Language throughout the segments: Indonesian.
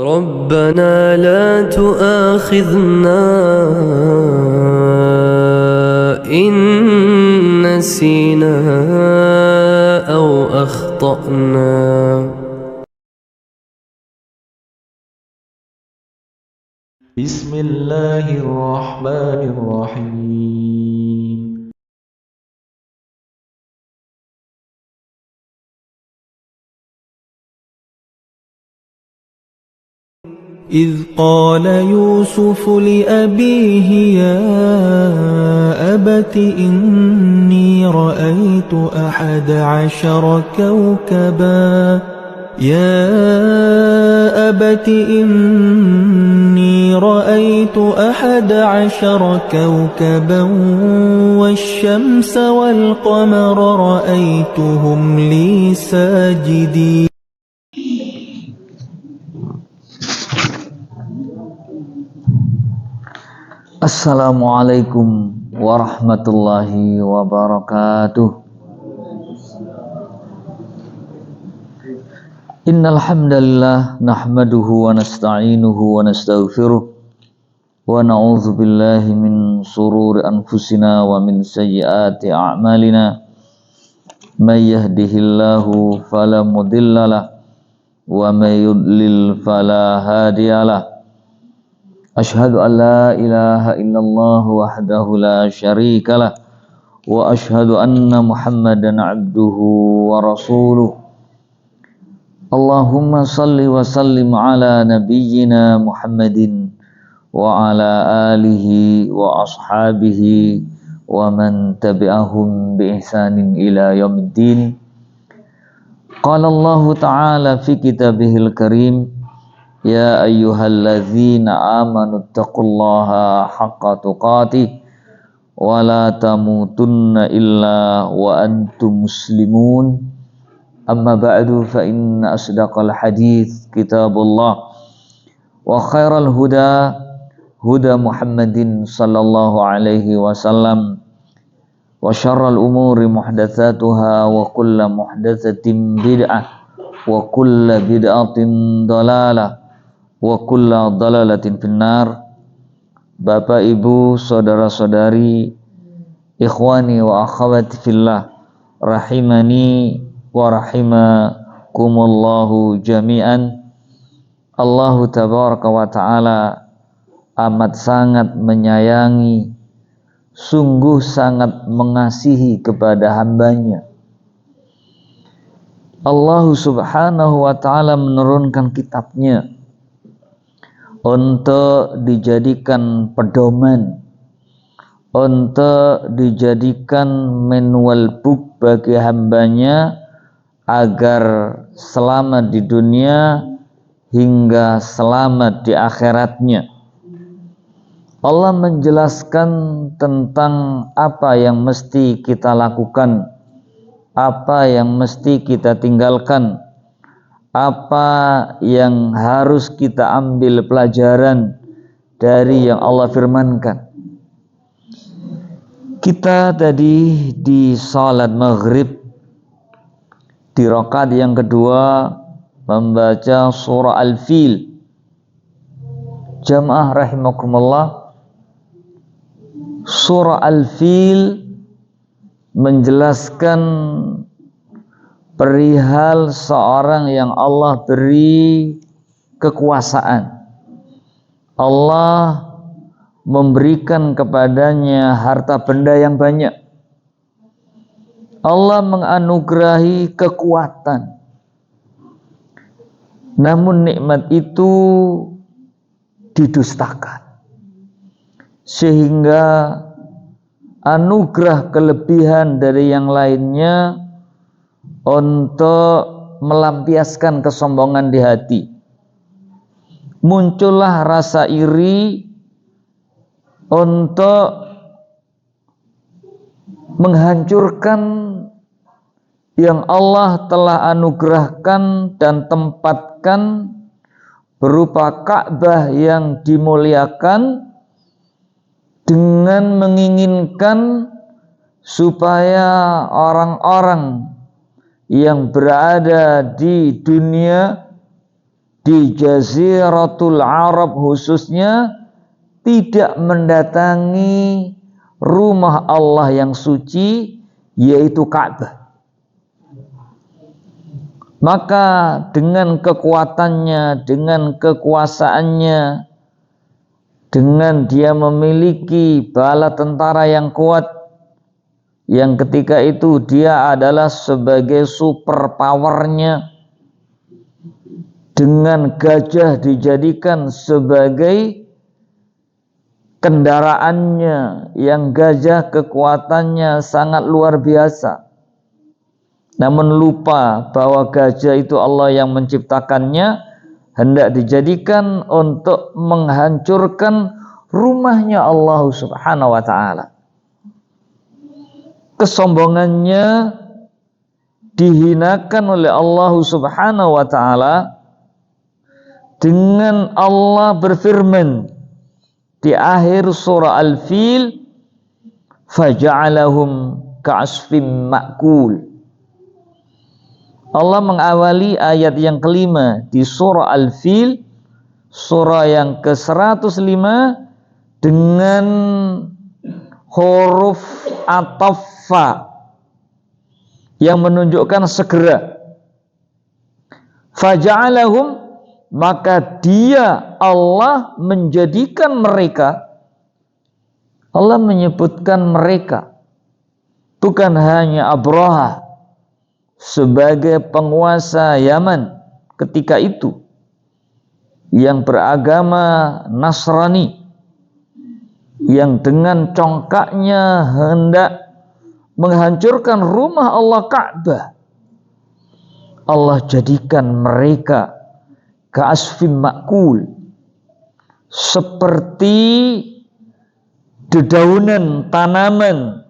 ربنا لا تؤاخذنا إن نسينا أو أخطأنا. بسم الله الرحمن الرحيم. إذ قال يوسف لأبيه يا أبت إني رأيت 11 كوكبا يا أبت إني رأيت 11 كوكبا والشمس والقمر رأيتهم لي ساجدين. Assalamualaikum warahmatullahi wabarakatuh. Innal hamdalillah nahmaduhu wa nasta'inuhu wa nastaghfiruh wa na'udzu billahi min shururi anfusina wa min sayyiati a'malina. May yahdihillahu fala mudhillalah wa may yudlil fala hadiyalah. Ashhadu an la ilaha illallah wahdahu la syarikalah wa ashhadu anna Muhammadan abduhu wa rasuluh. Allahumma salli wa sallim ala nabiyyina Muhammadin wa ala alihi wa ashabihi wa man tabi'ahum bi ihsanin ila yaumiddin. Qala Allah ta'ala fi kitabihil karim, ya ayyuhalladzina amanu taqullaha haqqa tuqatih wa la tamutunna illa wa antum muslimun. Amma ba'du fa inna asdaqal hadits kitabullah wa khairal huda huda Muhammadin sallallahu alaihi wasallam wa syarral umuri muhdatsatuha wa kullu muhdatsatin bid'ah wa kullu bid'atin dhalalah wa kullu dhalalatin finnar. Bapak, Ibu, saudara-saudari, ikhwani wa akhwati fillah, rahimani wa rahimakumullahu jami'an. Allah tabaraka wa ta'ala amat sangat menyayangi, sungguh sangat mengasihi kepada hambanya. Allah subhanahu wa ta'ala menurunkan kitabnya untuk dijadikan pedoman, untuk dijadikan manual book bagi hambanya agar selamat di dunia hingga selamat di akhiratnya. Allah menjelaskan tentang apa yang mesti kita lakukan, apa yang mesti kita tinggalkan, apa yang harus kita ambil pelajaran dari yang Allah firmankan. Kita tadi di salat maghrib di rakaat yang kedua membaca surah Al-Fil. Jamaah rahimakumullah, surah Al-Fil menjelaskan perihal seorang yang Allah beri kekuasaan. Allah memberikan kepadanya harta benda yang banyak. Allah menganugerahi kekuatan. Namun nikmat itu didustakan. Sehingga anugerah kelebihan dari yang lainnya untuk melampiaskan kesombongan di hati. Muncullah rasa iri untuk menghancurkan yang Allah telah anugerahkan dan tempatkan berupa Ka'bah yang dimuliakan, dengan menginginkan supaya orang-orang yang berada di dunia di Jaziratul Arab khususnya tidak mendatangi rumah Allah yang suci, yaitu Ka'bah. Maka dengan kekuatannya, dengan kekuasaannya, dengan dia memiliki bala tentara yang kuat, yang ketika itu dia adalah sebagai super powernya, dengan gajah dijadikan sebagai kendaraannya, yang gajah kekuatannya sangat luar biasa, namun lupa bahwa gajah itu Allah yang menciptakannya, hendak dijadikan untuk menghancurkan rumahnya Allah Subhanahu wa ta'ala. Kesombongannya dihinakan oleh Allah Subhanahu wa ta'ala dengan Allah berfirman di akhir surah Al-Fil, faja'alahum ka'asfim ma'kul. Allah mengawali ayat yang kelima di surah Al-Fil, surah yang ke-105, dengan huruf ataf yang menunjukkan segera. Faja'alahum, maka dia Allah menjadikan mereka. Allah menyebutkan mereka, bukan hanya Abraha sebagai penguasa Yaman ketika itu yang beragama Nasrani, yang dengan congkaknya hendak menghancurkan rumah Allah Ka'bah. Allah jadikan mereka ka'asfim ma'kul, seperti dedaunan tanaman,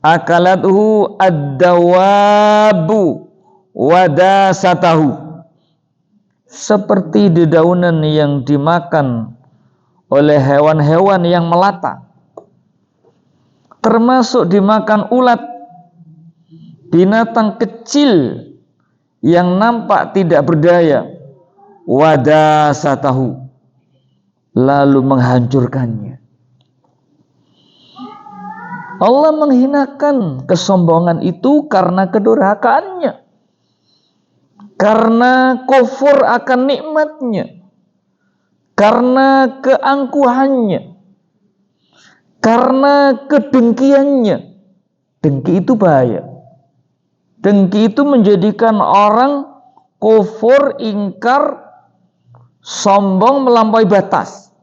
akalathu ad-dawabu wadasatahu, seperti dedaunan yang dimakan oleh hewan-hewan yang melata, termasuk dimakan ulat, binatang kecil yang nampak tidak berdaya, wadasatahu, lalu menghancurkannya. Allah menghinakan kesombongan itu karena kedurhakaannya, karena kufur akan nikmatnya, karena keangkuhannya, karena kedengkiannya. Dengki itu bahaya. Dengki itu menjadikan orang kufur, ingkar, sombong melampaui batas.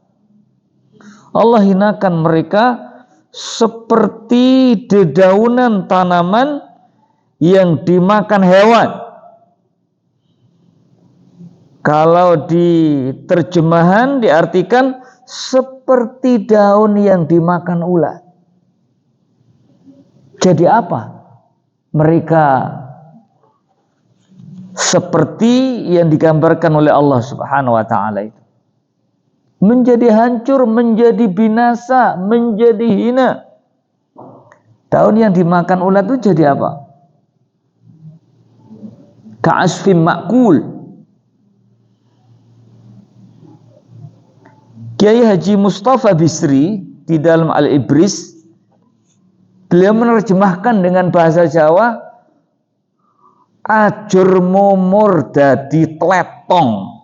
Allah hinakan mereka seperti dedaunan tanaman yang dimakan hewan. Kalau di terjemahan diartikan seperti daun yang dimakan ulat. Jadi apa? Mereka seperti yang digambarkan oleh Allah Subhanahu wa ta'ala itu. Menjadi hancur, menjadi binasa, menjadi hina. Daun yang dimakan ulat itu jadi apa? Ka'asfim ma'kul. Kiai Haji Mustafa Bisri di dalam Al-Ibris, beliau menerjemahkan dengan bahasa Jawa, ajur mumur dadi tletong.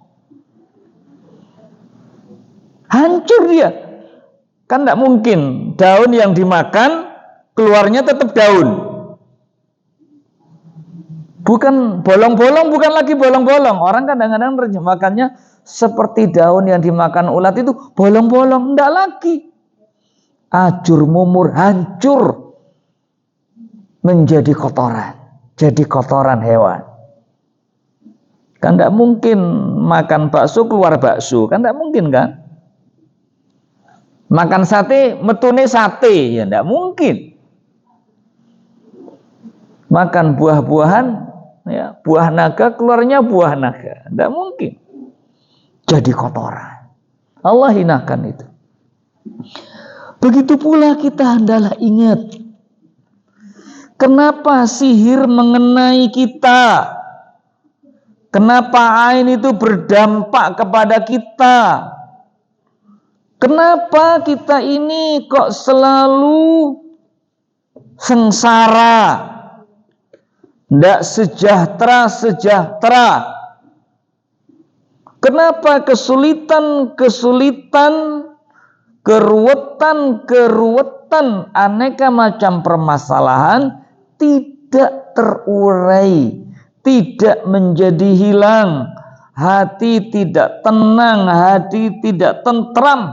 Hancur dia. Kan tidak mungkin daun yang dimakan keluarnya tetap daun. Bukan bolong-bolong, bukan lagi bolong-bolong. Orang kadang-kadang menerjemahkannya seperti daun yang dimakan ulat itu bolong-bolong. Tidak lagi. Ajur mumur, hancur menjadi kotoran. Jadi kotoran hewan. Kan tidak mungkin makan bakso keluar bakso. Kan tidak mungkin kan? Makan sate, metune sate, ya tidak mungkin. Makan buah-buahan, ya, buah naga keluarnya buah naga, tidak mungkin. Jadi kotoran. Allah hinakan itu. Begitu pula kita hendaklah ingat, kenapa sihir mengenai kita? Kenapa ain itu berdampak kepada kita? Kenapa kita ini kok selalu sengsara, tidak sejahtera? Kenapa kesulitan, keruwetan, aneka macam permasalahan tidak terurai, tidak menjadi hilang, hati tidak tenang, hati tidak tentram,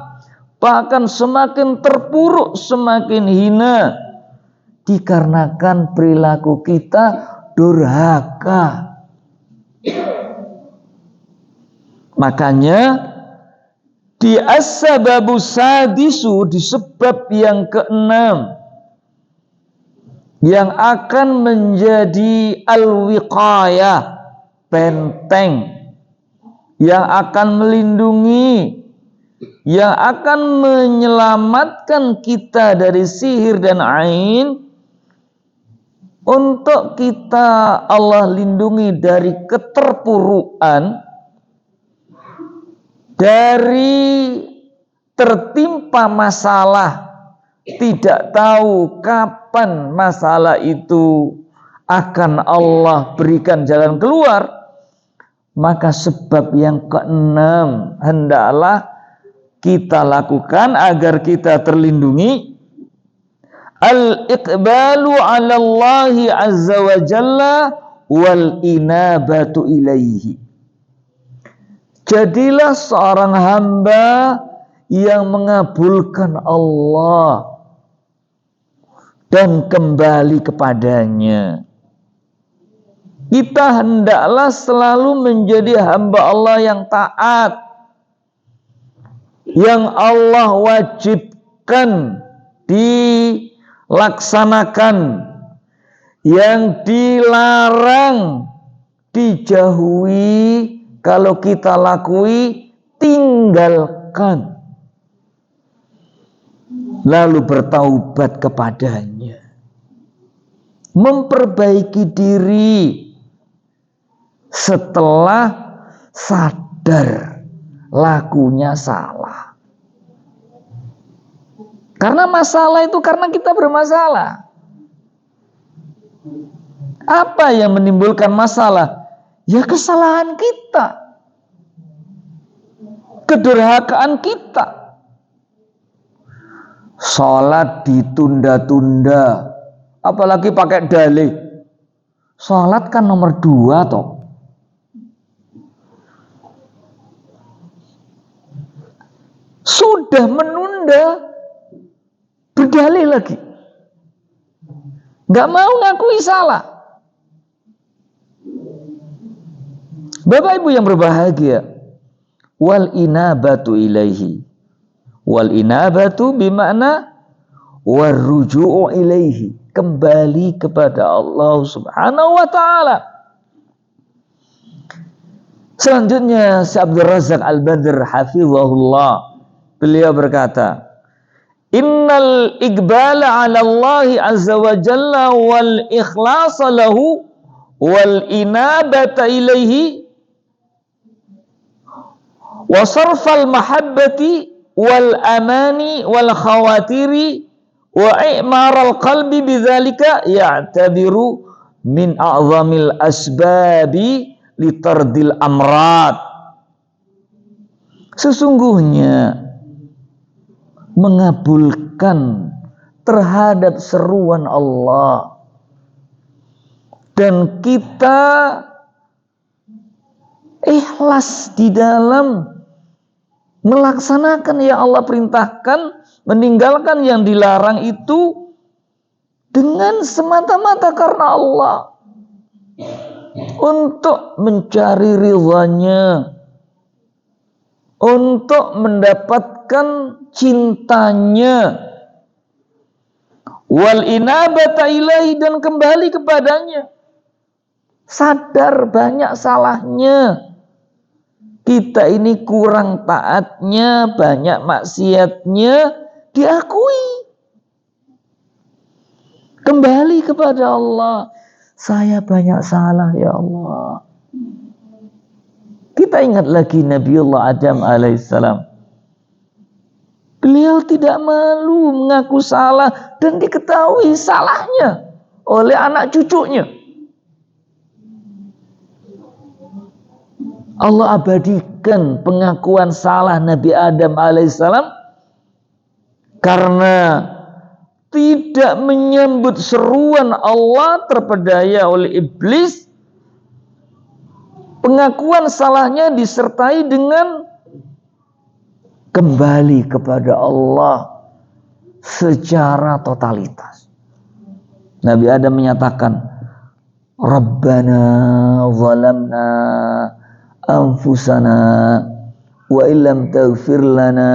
bahkan semakin terpuruk, semakin hina, dikarenakan perilaku kita durhaka. Makanya di as-sababu sadisu, di sebab yang keenam yang akan menjadi al-wiqayah, benteng yang akan melindungi, yang akan menyelamatkan kita dari sihir dan ain. Untuk kita Allah lindungi dari keterpurukan, dari tertimpa masalah, tidak tahu kapan masalah itu akan Allah berikan jalan keluar. Maka sebab yang keenam hendaklah kita lakukan agar kita terlindungi, al-iqbalu 'ala Allahi 'azza wa jalla wal inabatu ilaihi. Jadilah seorang hamba yang mengabulkan Allah dan kembali kepadanya. Kita hendaklah selalu menjadi hamba Allah yang taat, yang Allah wajibkan dilaksanakan, yang dilarang dijauhi. Kalau kita lakui, tinggalkan, lalu bertaubat kepadanya, memperbaiki diri setelah sadar lakunya salah. Karena masalah itu karena kita bermasalah. Apa yang menimbulkan masalah? Ya kesalahan kita, kedurhakaan kita. Sholat ditunda-tunda, apalagi pakai dalih. Sholat kan nomor 2 toh. Sudah menunda, berdalih lagi, nggak mau ngakui salah. Bapak Ibu yang berbahagia, wal inabatu ilaihi. Wal inabatu bimakna warruju'u ilaihi, kembali kepada Allah Subhanahu wa taala. Selanjutnya Syekh Abdul Razak Al-Badr hafizahullah, beliau berkata, innal iqbala 'ala Allah azza wa jalla wal ikhlasa lahu wal inabata ilaihi wa sarfal mahabbati wal amani wal khawatiri wa i'maral qalbi bidzalika ya'tabiru min a'zamil asbabi litardil amrad. Sesungguhnya mengabulkan terhadap seruan Allah dan kita ikhlas di dalam melaksanakan yang Allah perintahkan, meninggalkan yang dilarang itu dengan semata-mata karena Allah, untuk mencari ridhanya, untuk mendapatkan cintanya, wal inabata ilaihi, dan kembali kepadanya. Sadar banyak salahnya, kita ini kurang taatnya, banyak maksiatnya, diakui. Kembali kepada Allah. Saya banyak salah ya Allah. Kita ingat lagi Nabiullah Adam alaihissalam. Beliau tidak malu mengaku salah dan diketahui salahnya oleh anak cucunya. Allah abadikan pengakuan salah Nabi Adam alaihissalam karena tidak menyambut seruan Allah, terpedaya oleh iblis. Pengakuan salahnya disertai dengan kembali kepada Allah secara totalitas. Nabi Adam menyatakan, Rabbana zalamna anfusana wa illam taghfir lana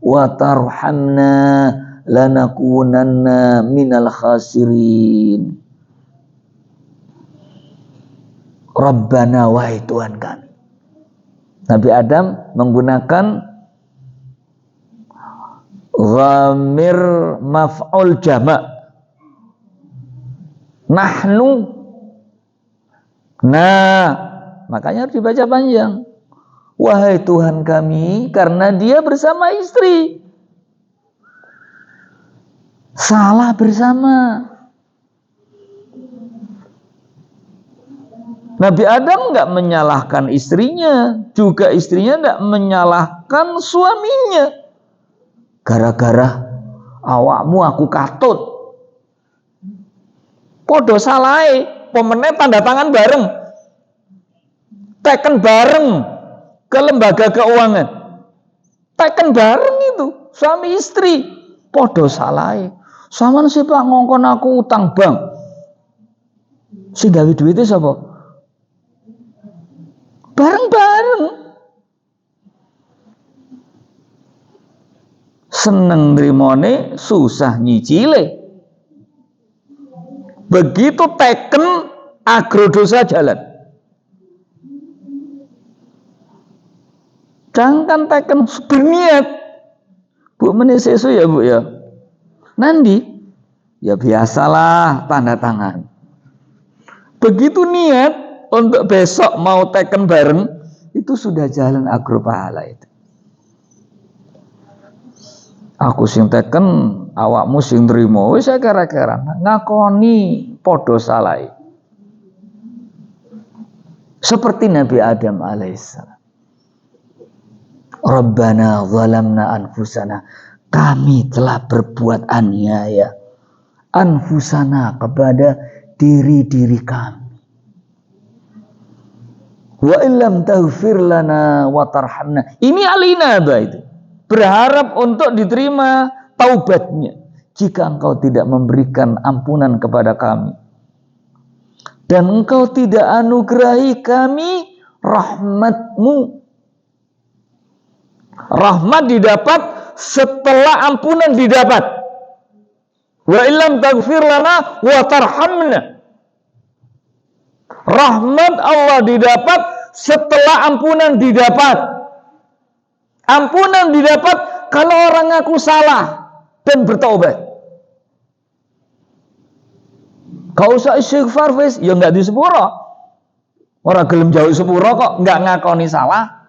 wa tarhamna lanakunanna minal khasirin. Rabbana, wahai Tuhan kami. Nabi Adam menggunakan ghamir maf'ul jama'. Nahnu. Nah, makanya harus dibaca panjang. Wahai Tuhan kami, karena dia bersama istri. Salah bersama. Nabi Adam enggak menyalahkan istrinya, juga istrinya enggak menyalahkan suaminya. Gara-gara awakmu aku katut. Podo salai, pemenang tanda tangan bareng. Teken bareng ke lembaga keuangan. Teken bareng itu, suami istri. Podo salai. Saman sih Pak ngongkon aku utang bank. Si gawe duitnya sapa? Bareng-bareng. Seneng nrimone, susah nyicile. Begitu teken agrodosa jalan. Jangan teken berniat. Bu menesesu ya Bu ya. Nanti ya biasalah tanda tangan. Begitu niat untuk besok mau teken bareng, itu sudah jalan agro pahala itu. Aku sing teken, awakmu sing nrimo, wis kira-kira ngakoni podo salai. Seperti Nabi Adam alaihissalam. Rabbana zalamna anfusana. Kami telah berbuat aniaya. Anfusana, kepada diri-diri kami. Wa illam taghfir lana wa tarhamna. Ini al-inabah itu. Berharap untuk diterima taubatnya. Jika engkau tidak memberikan ampunan kepada kami. Dan engkau tidak anugerahi kami rahmatmu. Rahmat didapat setelah ampunan didapat. Wa illam taghfir lana wa tarhamna. Rahmat Allah didapat setelah ampunan didapat. Ampunan didapat kalau orang ngaku salah dan bertaubat. Kau usah istighfar wis, ya enggak di sepuro. Orang gelem jauh sepuro kok enggak ngakoni salah.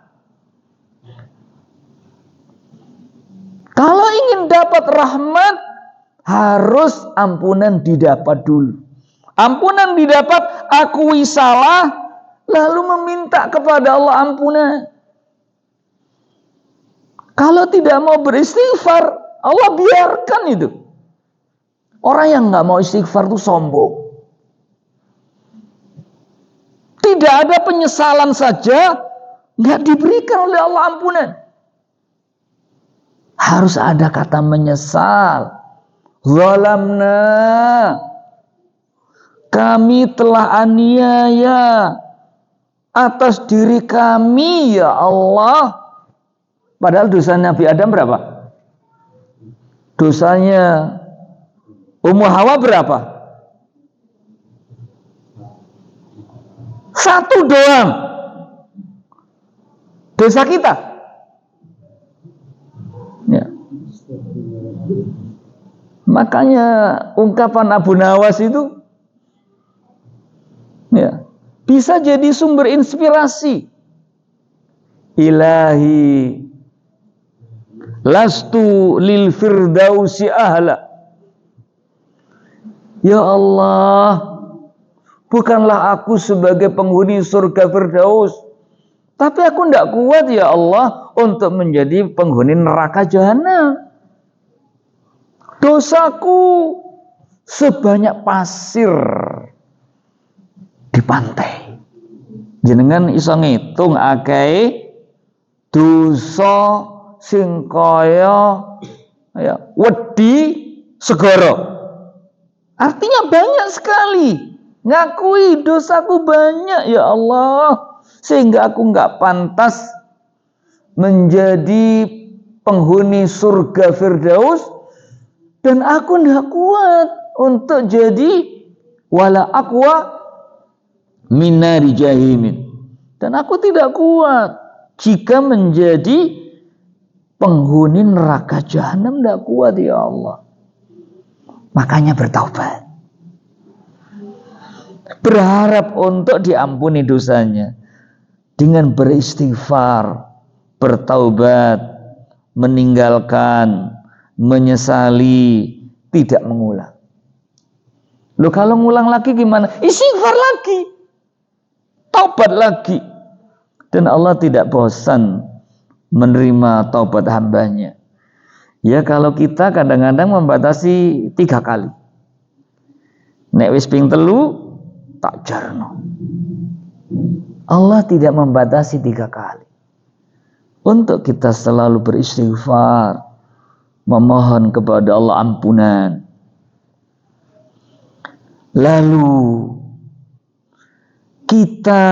Kalau ingin dapat rahmat, harus ampunan didapat dulu. Ampunan didapat, akui salah, lalu meminta kepada Allah ampunan. Kalau tidak mau beristighfar, Allah biarkan itu. Orang yang nggak mau istighfar itu sombong. Tidak ada penyesalan saja, nggak diberikan oleh Allah ampunan. Harus ada kata menyesal. Zalamna. Kami telah aniaya atas diri kami ya Allah. Padahal dosa Nabi Adam berapa? Dosanya Ummu Hawa berapa? Satu doang. Dosa kita. Ya. Makanya ungkapan Abu Nawas itu ya, bisa jadi sumber inspirasi ilahi lastu lil firdausi ahla. Ya Allah, bukanlah aku sebagai penghuni surga Firdaus, tapi aku tidak kuat ya Allah untuk menjadi penghuni neraka jahanam. Dosaku sebanyak pasir di pantai. Jenengan iso ngitung akeh dosa sing kaya ya wedi segara. Artinya banyak sekali. Ngakui dosaku banyak ya Allah, sehingga aku nggak pantas menjadi penghuni surga Firdaus, dan aku nggak kuat untuk jadi wala aqwa minari jahimin, dan aku tidak kuat jika menjadi penghuni neraka jahanam. Tidak kuat ya Allah. Makanya bertaubat, berharap untuk diampuni dosanya dengan beristighfar, bertaubat, meninggalkan, menyesali, tidak mengulang. Loh, kalau ngulang lagi gimana? Istighfar lagi, taubat lagi. Dan Allah tidak bosan menerima taubat hambanya. Ya, kalau kita kadang-kadang membatasi 3 kali. Nek wis ping 3 tak jarno. Allah tidak membatasi 3 kali. Untuk kita selalu beristighfar, memohon kepada Allah ampunan. Lalu kita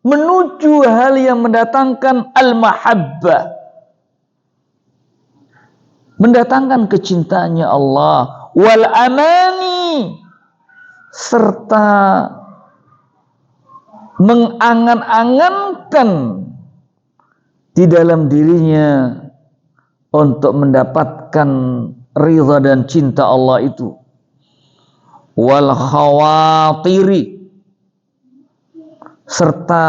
menuju hal yang mendatangkan al-mahabbah, mendatangkan kecintaannya Allah, wal amani, serta mengangan-angankan di dalam dirinya untuk mendapatkan ridha dan cinta Allah itu, wal khawatiri, serta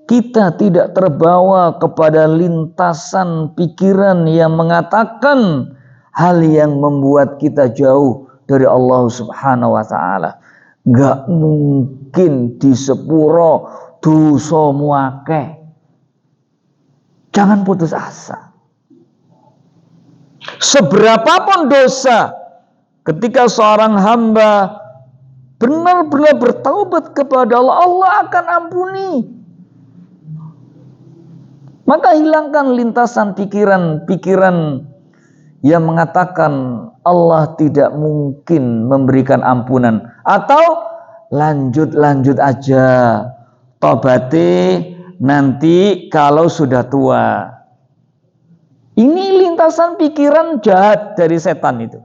kita tidak terbawa kepada lintasan pikiran yang mengatakan hal yang membuat kita jauh dari Allah Subhanahu wa ta'ala. Gak mungkin di sepuro dosa muakeh. Jangan putus asa. Seberapapun dosa, ketika seorang hamba benar-benar bertaubat kepada Allah, Allah akan ampuni. Maka hilangkan lintasan pikiran-pikiran yang mengatakan Allah tidak mungkin memberikan ampunan, atau lanjut aja tobate nanti kalau sudah tua. Ini lintasan pikiran jahat dari setan itu.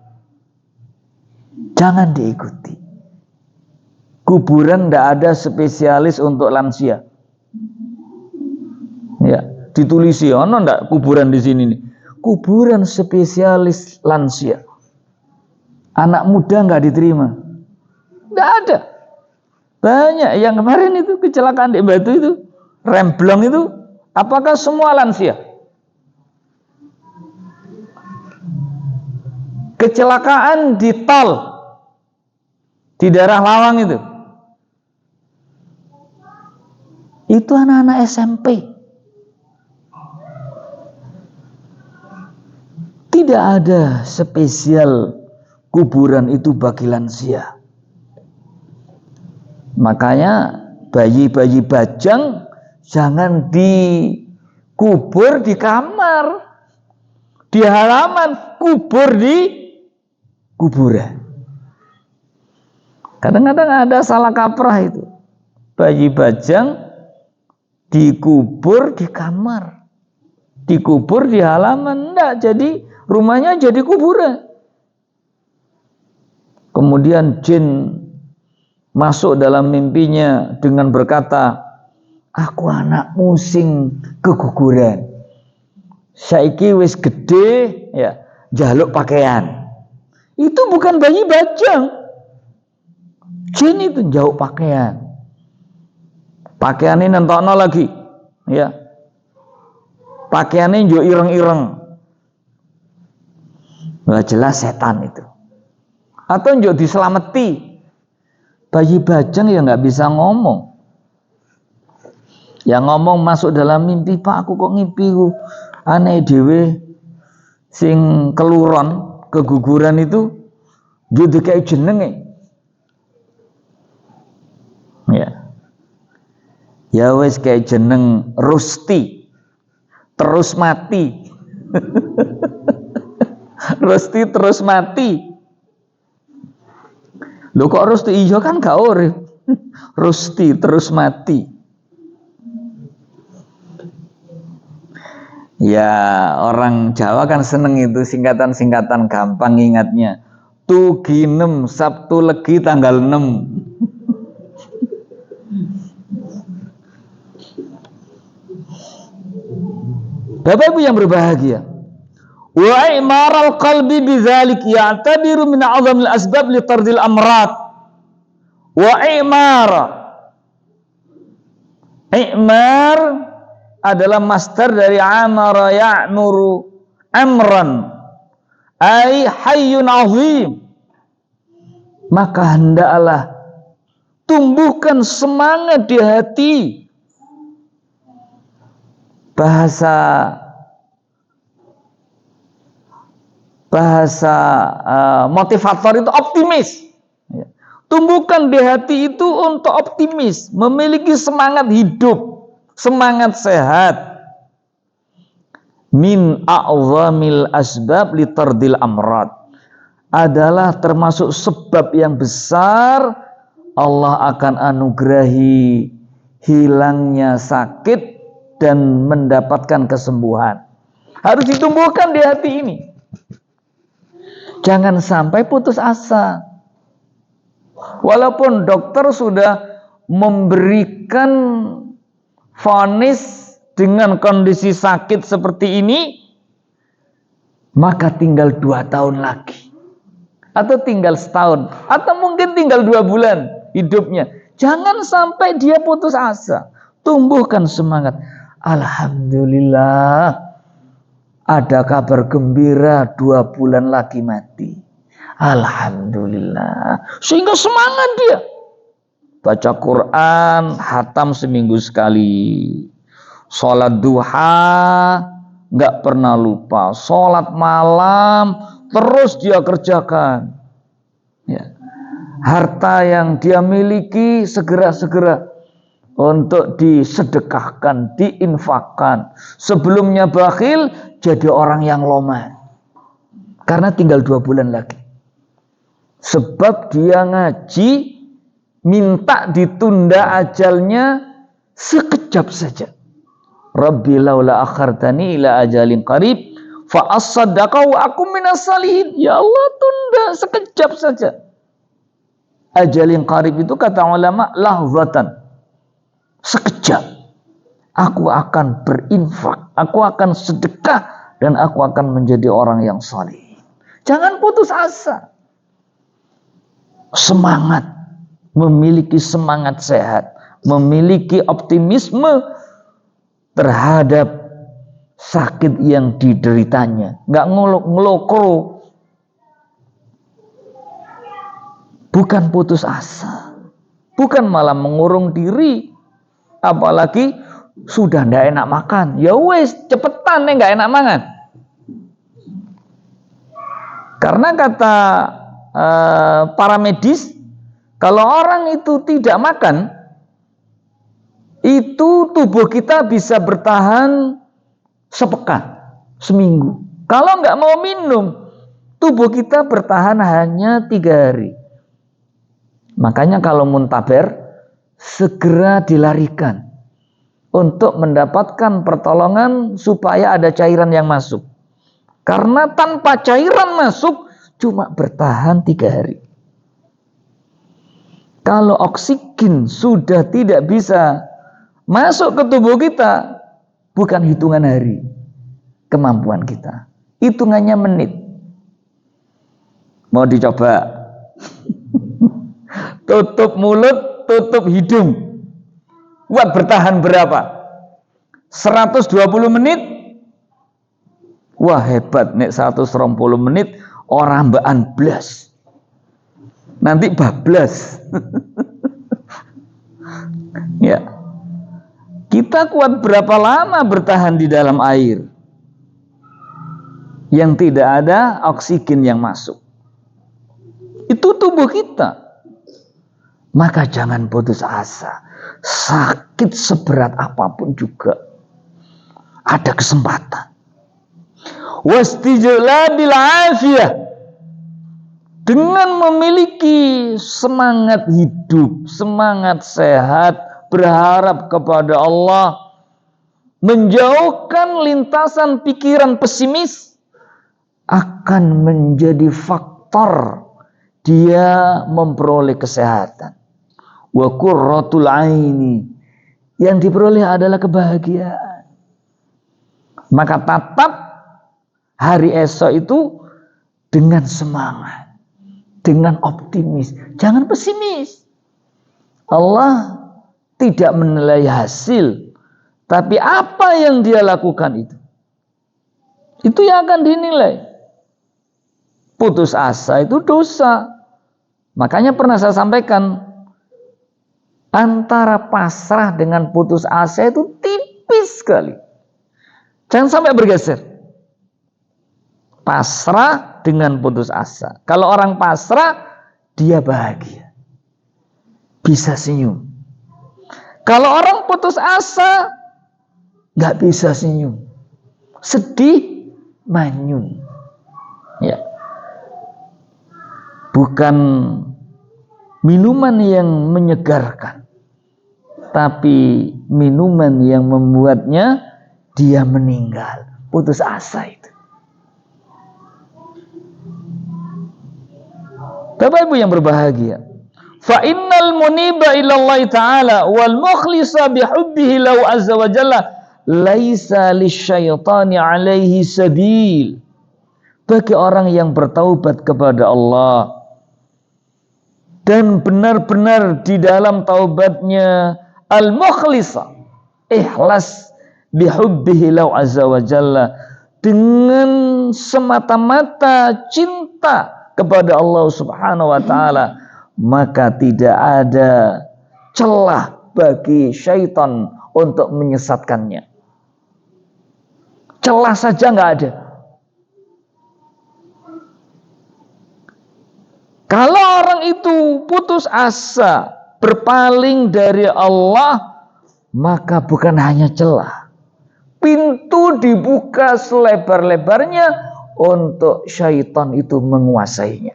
Jangan diikuti. Kuburan tidak ada spesialis untuk lansia. Ya, ditulisi ono ndak kuburan di sini nih. Kuburan spesialis lansia. Anak muda nggak diterima. Nggak ada. Banyak yang kemarin itu kecelakaan di Batu itu, remblong itu, apakah semua lansia? Kecelakaan di tol di daerah Lawang itu anak-anak SMP. Tidak ada spesial kuburan itu bagi lansia. Makanya bayi-bayi bajang jangan dikubur di kamar, di halaman, kubur di kuburan. Kadang-kadang ada salah kaprah itu. Bayi bajang dikubur di kamar, dikubur di halaman, enggak, jadi rumahnya jadi kuburan. Kemudian jin masuk dalam mimpinya dengan berkata, aku anakmu sing keguguran, saiki wis gede ya, jaluk pakaian. Itu bukan bayi bajang, jin itu jauh pakaian. Pakaian ini nentokno lagi, ya. Pakaiannya njo ireng-ireng. Wah, jelas setan itu. Atau njo diselameti. Bayi bajang ya nggak bisa ngomong. Yang ngomong masuk dalam mimpi, Pak, aku kok ngimpi aneh dhewe sing keluron, keguguran itu jadi kayak jenenge. Ya. Ya wes kayak jeneng Rusti. Terus mati. Rusti terus mati. Lho kok Rusti iya kan gak urip. Rusti terus mati. Ya, orang Jawa kan seneng itu singkatan-singkatan gampang ingatnya. Tuginem Sabtu Legi tanggal 6. Bapak Ibu yang berbahagia. Wa imaral qalbi bidzalik ya'tabiru min a'zamil asbab li tardil amrad. Wa I'mar adalah masdar dari amara ya'muru amran ay hayyun azim. Maka hendaklah tumbuhkan semangat di hati. Bahasa motivator itu optimis. Tumbuhkan di hati itu untuk optimis, memiliki semangat hidup, semangat sehat. Min a'zamil asbab li tardil amrad, adalah termasuk sebab yang besar Allah akan anugerahi hilangnya sakit dan mendapatkan kesembuhan. Harus ditumbuhkan di hati ini. Jangan sampai putus asa. Walaupun dokter sudah memberikan vonis dengan kondisi sakit seperti ini, maka tinggal 2 tahun lagi. Atau tinggal setahun. Atau mungkin tinggal 2 bulan hidupnya. Jangan sampai dia putus asa. Tumbuhkan semangat. Alhamdulillah, ada kabar gembira 2 bulan lagi mati. Alhamdulillah. Sehingga semangat dia. Baca Quran, hatam seminggu sekali. Sholat duha, nggak pernah lupa. Sholat malam, terus dia kerjakan. Ya. Harta yang dia miliki segera-segera untuk disedekahkan, diinfakkan. Sebelumnya bakhil, jadi orang yang loman. Karena tinggal 2 bulan lagi. Sebab dia ngaji, minta ditunda ajalnya sekejap saja. Rabbi laula akhartani ila ajalin qarib fa as-saddaqa wa akum minas salihin. Ya Allah, tunda sekejap saja. Ajalin qarib itu kata ulama lahzatan. Sekejap. Aku akan berinfak, aku akan sedekah, dan aku akan menjadi orang yang saleh. Jangan putus asa. Semangat, memiliki semangat sehat, memiliki optimisme terhadap sakit yang dideritanya. Nggak ngelokro. Bukan putus asa. Bukan malah mengurung diri. Apalagi sudah ndak enak makan. Ya wes, cepetan nih nggak enak makan. Karena kata para medis, kalau orang itu tidak makan, itu tubuh kita bisa bertahan sepekan, seminggu. Kalau nggak mau minum, tubuh kita bertahan hanya 3 hari. Makanya kalau muntaber, segera dilarikan untuk mendapatkan pertolongan supaya ada cairan yang masuk. Karena tanpa cairan masuk, cuma bertahan 3 hari. Kalau oksigen sudah tidak bisa masuk ke tubuh kita, bukan hitungan hari kemampuan kita, hitungannya menit. Mau dicoba? Tutup mulut, tutup hidung. Buat bertahan berapa? 120 menit. Wah hebat nek 120 menit orang mbaan blas. Nanti bablas. Ya. Kita kuat berapa lama bertahan di dalam air yang tidak ada oksigen yang masuk? Itu tubuh kita. Maka jangan putus asa. Sakit seberat apapun juga ada kesempatan. Wastijlabil afiyah, dengan memiliki semangat hidup, semangat sehat, berharap kepada Allah, menjauhkan lintasan pikiran pesimis, akan menjadi faktor dia memperoleh kesehatan. Wa qurratul aini, yang diperoleh adalah kebahagiaan. Maka tatap hari esok itu dengan semangat, dengan optimis, jangan pesimis. Allah tidak menilai hasil, tapi apa yang dia lakukan itu yang akan dinilai. Putus asa itu dosa. Makanya pernah saya sampaikan, antara pasrah dengan putus asa itu tipis sekali. Jangan sampai bergeser. Pasrah dengan putus asa. Kalau orang pasrah, dia bahagia, bisa senyum. Kalau orang putus asa, nggak bisa senyum, sedih, manyun. Ya, bukan minuman yang menyegarkan, tapi minuman yang membuatnya dia meninggal. Putus asa itu. Bapak Ibu yang berbahagia, fa innal muniba ila Allah taala wal mukhlisa bihubbihi lahu azza wa jalla laisa lisyaitani alaihi sabil. Bagi orang yang bertaubat kepada Allah dan benar-benar di dalam taubatnya al-mukhlisa, ikhlas bihubbihi lahu azza wa jalla, dengan semata-mata cinta kepada Allah Subhanahu wa taala, maka tidak ada celah bagi syaitan untuk menyesatkannya. Celah saja nggak ada. Kalau orang itu putus asa, berpaling dari Allah, maka bukan hanya celah, pintu dibuka selebar-lebarnya untuk syaitan itu menguasainya.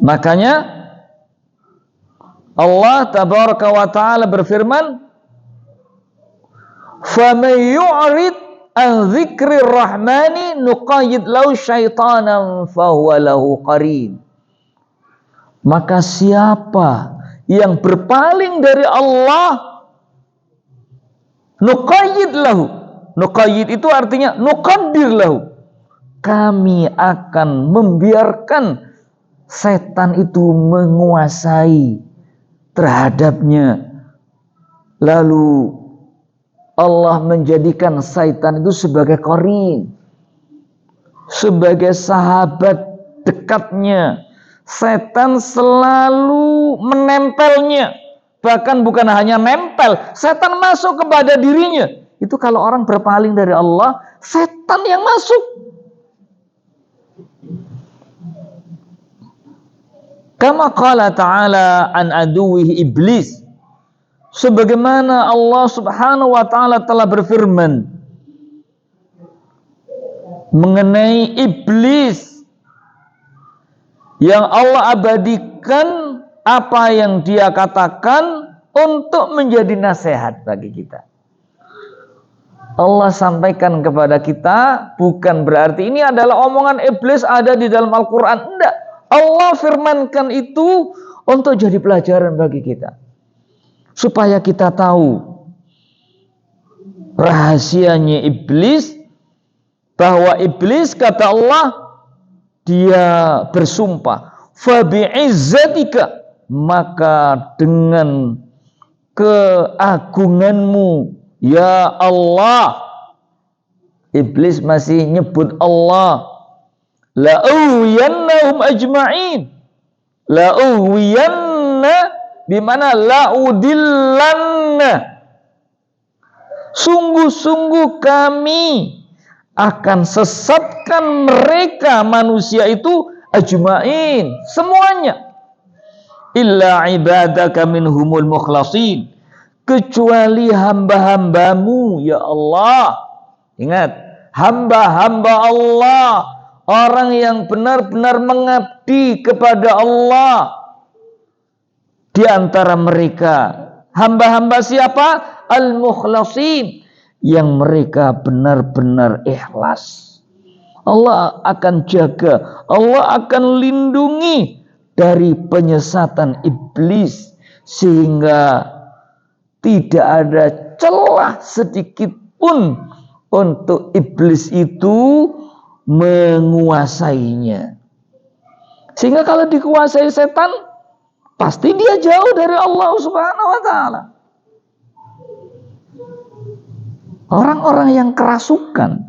Makanya Allah tabaraka wa ta'ala berfirman, فَمَنْ يُعْرِضْ عَنْ ذِكْرِ الرَّحْمَنِ نُقَيِّضْ لَهُ شَيْطَانًا فَهُوَ لَهُ قَرِينٌ. Maka siapa yang berpaling dari Allah, nuqayyid lahu. Nuqayyid itu artinya nuqaddir lahu. Kami akan membiarkan setan itu menguasai terhadapnya. Lalu Allah menjadikan setan itu sebagai qarin, sebagai sahabat dekatnya. Setan selalu menempelnya. Bahkan bukan hanya nempel, setan masuk kepada dirinya. Itu kalau orang berpaling dari Allah, setan yang masuk. Kama qala ta'ala an aduwihi iblis. Sebagaimana Allah Subhanahu wa ta'ala telah berfirman mengenai iblis, yang Allah abadikan apa yang dia katakan untuk menjadi nasihat bagi kita. Allah sampaikan kepada kita, bukan berarti ini adalah omongan iblis ada di dalam Al-Quran. Enggak. Allah firmankan itu untuk jadi pelajaran bagi kita, supaya kita tahu rahasianya iblis, bahwa iblis kata Allah, dia bersumpah, fa bi'izzatika, maka dengan keagunganmu ya Allah. Iblis masih nyebut Allah. La'uwiyannahum ajma'in. La'uwiyanna bimana la'udillanna. Sungguh-sungguh kami akan sesatkan mereka manusia itu ajma'in, semuanya. Illa ibadaka minhumul mukhlasin, kecuali hamba-hambamu ya Allah. Ingat, hamba-hamba Allah, orang yang benar-benar mengabdi kepada Allah. Di antara mereka hamba-hamba siapa? Al-mukhlasin, yang mereka benar-benar ikhlas. Allah akan jaga, Allah akan lindungi dari penyesatan iblis, sehingga tidak ada celah sedikit pun untuk iblis itu menguasainya. Sehingga kalau dikuasai setan, pasti dia jauh dari Allah Subhanahu wa ta'ala. Orang-orang yang kerasukan,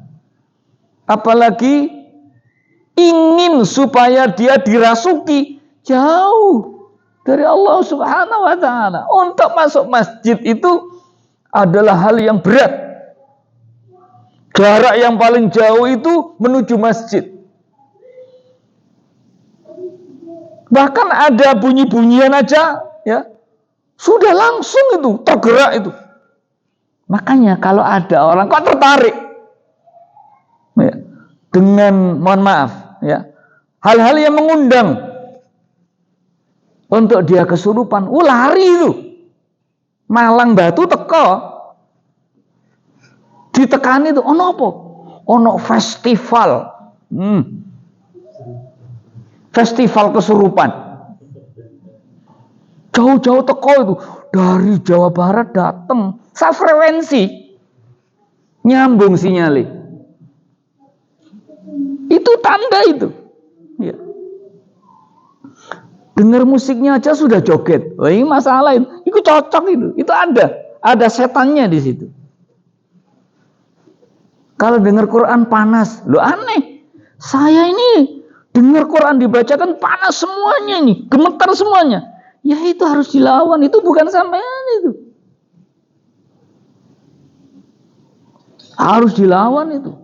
apalagi ingin supaya dia dirasuki, jauh dari Allah Subhanahu wa ta'ala. Untuk masuk masjid itu adalah hal yang berat. Jarak yang paling jauh itu menuju masjid. Bahkan ada bunyi-bunyian aja, ya, sudah langsung itu tergerak itu. Makanya kalau ada orang kok tertarik, ya, dengan mohon maaf, ya, hal-hal yang mengundang untuk dia kesurupan, lari itu, malang batu teko. Ditekani itu, ono apa? Ono festival. Festival kesurupan. Jauh-jauh teko itu, dari Jawa Barat datang, safrekuensi, nyambung sinyalnya. Itu tanda itu. Ya. Dengar musiknya aja sudah joget. Wah, ini masalah itu cocok itu ada setannya di situ. Kalau dengar Quran panas, lo aneh. Saya ini dengar Quran dibacakan panas semuanya ini, gemetar semuanya. Ya itu harus dilawan, itu bukan sampean itu. Harus dilawan itu.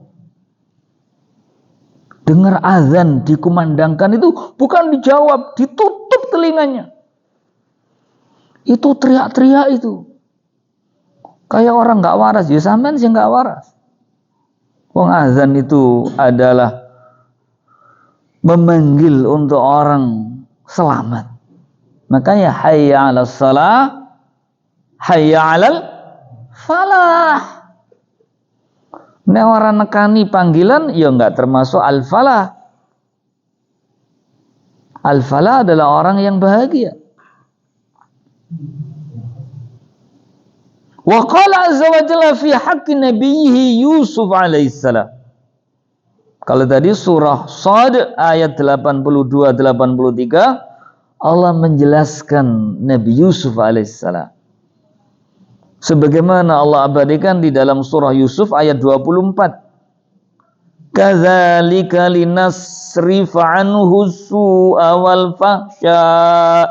Dengar azan dikumandangkan itu bukan dijawab, ditutup telinganya. Itu teriak-teriak itu. Kayak orang nggak waras, ya sampean sih nggak waras. Wong azan itu adalah memanggil untuk orang selamat. Makanya hayya 'alas shalah, hayya 'alal falah. Nek orang nekani panggilan ya enggak termasuk al-falah. Al-falah adalah orang yang bahagia. Wa qala azza wa jalla fi haqqi nabiyhi Yusuf alaihissalam. Kalau tadi surah Shad ayat 82-83, Allah menjelaskan Nabi Yusuf alaihissalam. Sebagaimana Allah abadikan di dalam surah Yusuf ayat 24. Kadzalika linasrifa anhu su'a wal fahsya.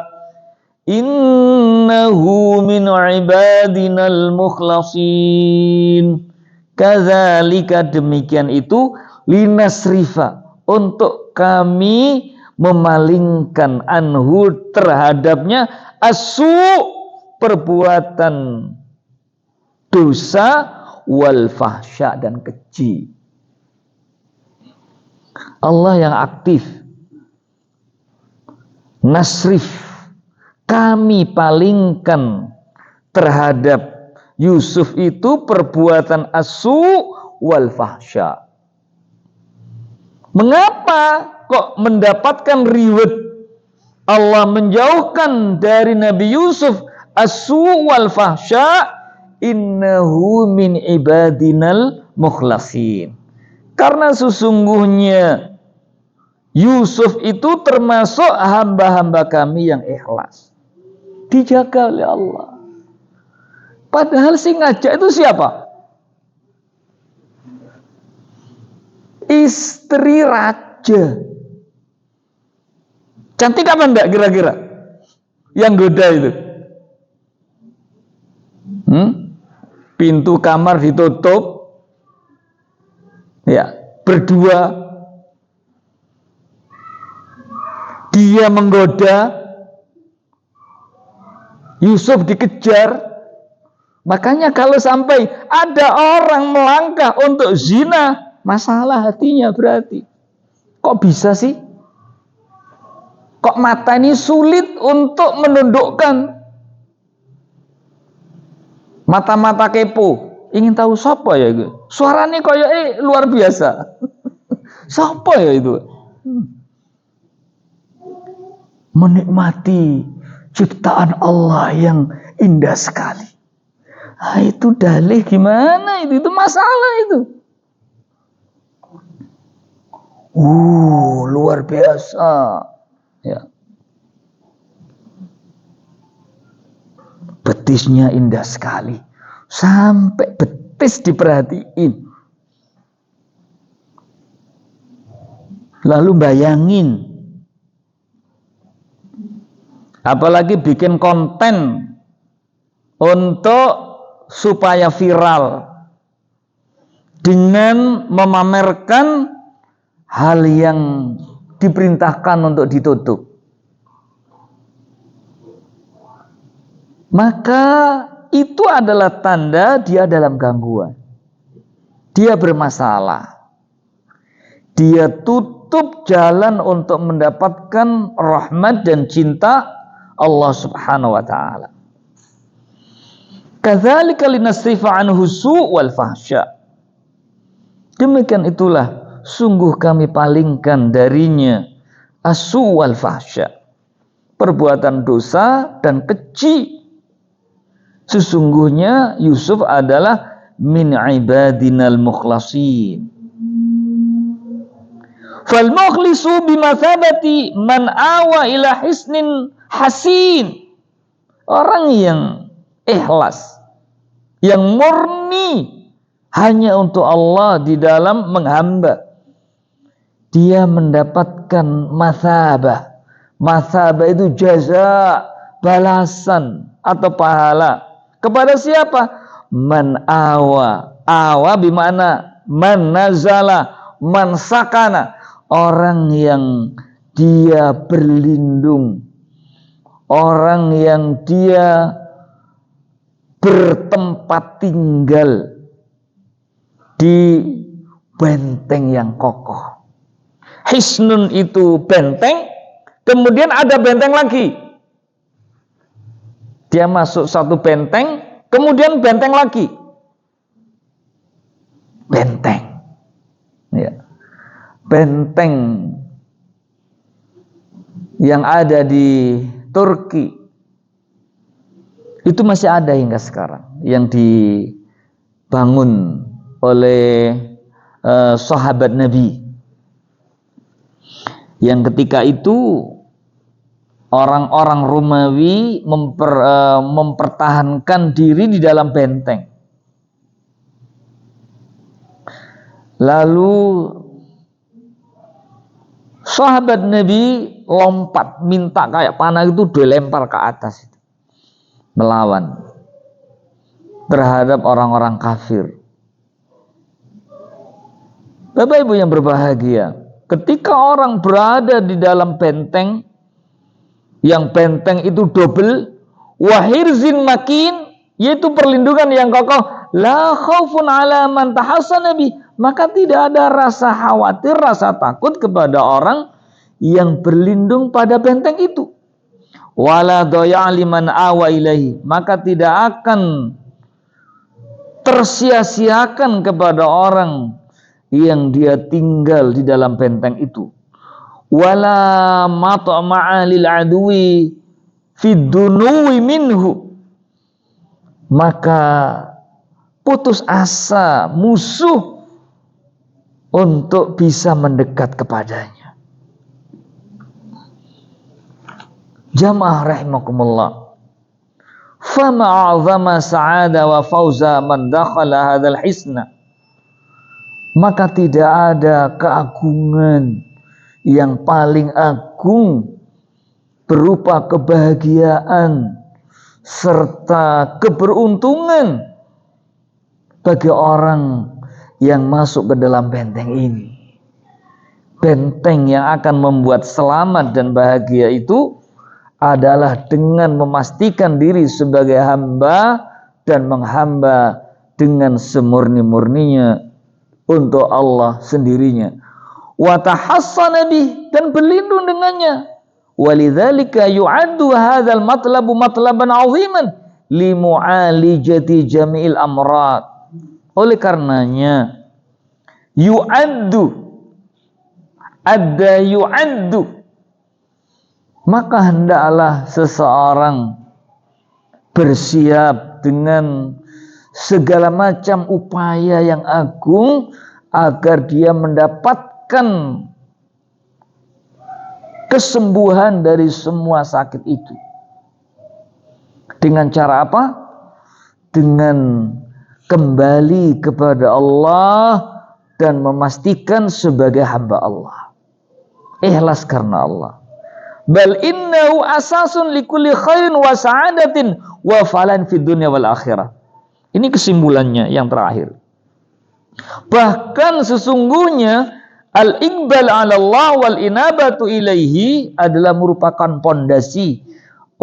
Innahu min ibadinal mukhlasin. Kadzalika, demikian itu, linasrifa, untuk kami memalingkan anhu, terhadapnya, asu, perbuatan dosa, wal fahsya, dan keji. Allah yang aktif. Nasrif, kami palingkan terhadap Yusuf itu perbuatan asu wal fahsya. Mengapa kok mendapatkan reward? Allah menjauhkan dari Nabi Yusuf asu wal fahsya. Innahu min ibadinal mukhlasin. Karena sesungguhnya Yusuf itu termasuk hamba-hamba kami yang ikhlas. Dijaga oleh Allah. Padahal si ngajak itu siapa? Istri raja. Cantik apa enggak kira-kira? Yang goda itu. Pintu kamar ditutup. Ya, berdua. Dia menggoda, Yusuf dikejar. Makanya kalau sampai ada orang melangkah untuk zina, masalah hatinya berarti. Kok bisa sih? Kok mata ini sulit untuk menundukkan? Mata-mata kepo, ingin tahu siapa ya itu? Suaranya kayak luar biasa. Siapa ya itu? Menikmati ciptaan Allah yang indah sekali. Ah, itu dalih gimana itu? Itu masalah itu. Luar biasa. Ya. Betisnya indah sekali. Sampai betis diperhatiin. Lalu bayangin. Apalagi bikin konten untuk supaya viral dengan memamerkan hal yang diperintahkan untuk ditutup. Maka itu adalah tanda dia dalam gangguan. Dia bermasalah. Dia tutup jalan untuk mendapatkan rahmat dan cinta Allah Subhanahu wa taala. Kadzalika linasrifa anhu su' wal fahsya. Demikian itulah sungguh kami palingkan darinya asu' wal fahsya. Perbuatan dosa dan keji. Sesungguhnya Yusuf adalah min ibadinal mukhlasin. Fal mukhlisu bimathabati man awa ila hisnin hasin. Orang yang ikhlas, yang murni hanya untuk Allah di dalam menghamba, dia mendapatkan mathabah. Mathabah itu jaza, balasan atau pahala. Kepada siapa? Man awa. Awa bimana man nazala, man sakana. Orang yang dia berlindung, orang yang dia bertempat tinggal di benteng yang kokoh. Hisnun itu benteng, kemudian ada benteng lagi. Dia masuk satu benteng, kemudian benteng lagi. Benteng. Ya. Benteng yang ada di Turki itu masih ada hingga sekarang, yang dibangun oleh sahabat Nabi, yang ketika itu orang-orang Romawi mempertahankan diri di dalam benteng. Lalu sahabat Nabi lompat, minta kayak panah itu dilempar ke atas itu, melawan terhadap orang-orang kafir. Bapak Ibu yang berbahagia, ketika orang berada di dalam benteng, yang benteng itu double, wahirzin makin, yaitu perlindungan yang kokoh, la khaufun ala man tahassana bi, maka tidak ada rasa khawatir, rasa takut kepada orang yang berlindung pada benteng itu. Wala dhaya liman awa ilahi, maka tidak akan tersia-siakan kepada orang yang dia tinggal di dalam benteng itu. Wala matama'a lil adwi fid dunuwi minhu, maka putus asa musuh untuk bisa mendekat kepadanya. Jamaah rahimakumullah, fama a'zama sa'ada wa fauza man dakhala hadzal hisna. Maka tidak ada keagungan yang paling agung berupa kebahagiaan serta keberuntungan bagi orang yang masuk ke dalam benteng ini. Benteng yang akan membuat selamat dan bahagia itu adalah dengan memastikan diri sebagai hamba dan menghamba dengan semurni-murninya untuk Allah sendirinya. Wa tahassana bih, dan berlindung dengannya. Walidzalika yu'addu hadzal matlabu matlaban 'aziman li mu'alijati jami'il amrad. Oleh karenanya yu'addu, adda yu'addu, maka hendaklah seseorang bersiap dengan segala macam upaya yang agung agar dia mendapatkan kesembuhan dari semua sakit itu. Dengan cara apa? Dengan kembali kepada Allah dan memastikan sebagai hamba Allah. Ikhlas karena Allah. Bal innahu asasun likulli khairin wa sa'adatin wa falan fid dunya wal akhirah. Ini kesimpulannya yang terakhir. Bahkan sesungguhnya al-iqbal 'ala Allah wal inabatu ilaihi adalah merupakan pondasi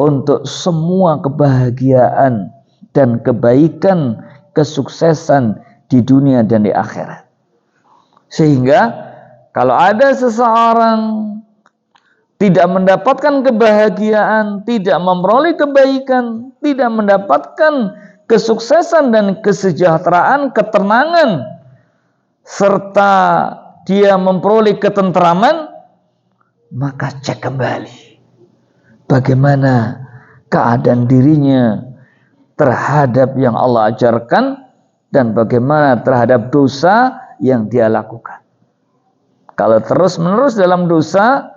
untuk semua kebahagiaan dan kebaikan, kesuksesan di dunia dan di akhirat. Sehingga kalau ada seseorang tidak mendapatkan kebahagiaan, tidak memperoleh kebaikan, tidak mendapatkan kesuksesan dan kesejahteraan, ketenangan, serta dia memperoleh ketentraman, maka cek kembali bagaimana keadaan dirinya terhadap yang Allah ajarkan dan bagaimana terhadap dosa yang dia lakukan. Kalau terus-menerus dalam dosa,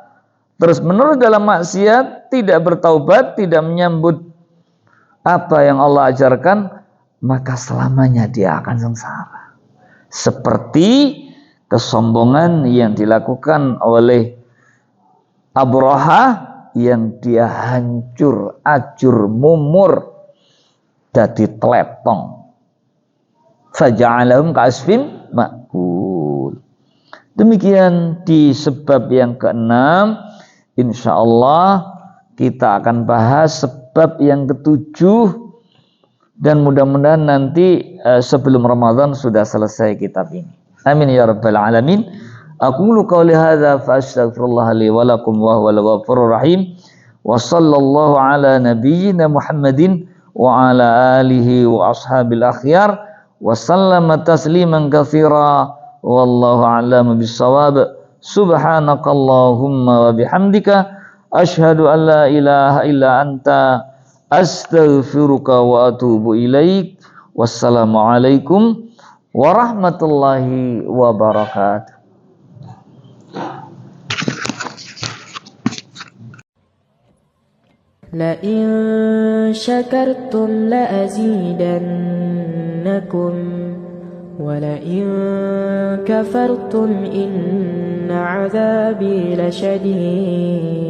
terus-menerus dalam maksiat, tidak bertaubat, tidak menyambut apa yang Allah ajarkan, maka selamanya dia akan sengsara. Seperti kesombongan yang dilakukan oleh Abraha, yang dia hancur, ajur, mumur, dadi telepong. Faja'alahum ka'asfin ma'kul. Demikian di sebab yang keenam. Insyaallah kita akan bahas sebab yang ketujuh, dan mudah-mudahan nanti sebelum Ramadan sudah selesai kitab ini. Amin ya rabbal alamin. Aqulu qouli hadza fa astaghfirullah li wa lakum wa huwal ghafurur rahim. Wa sallallahu ala nabiyyina Muhammadin wa ala alihi wa ashabil akhyar wa sallama tasliman katsira. Wallahu a'lamu bis-shawab. Subhanakallahumma wa bihamdika asyhadu an la ilaha illa anta astaghfiruka wa atubu ilaik. Wassalamualaikum warahmatullahi wabarakatuh. لئن شكرتم لأزيدنكم ولئن كفرتم إن عذابي لشديد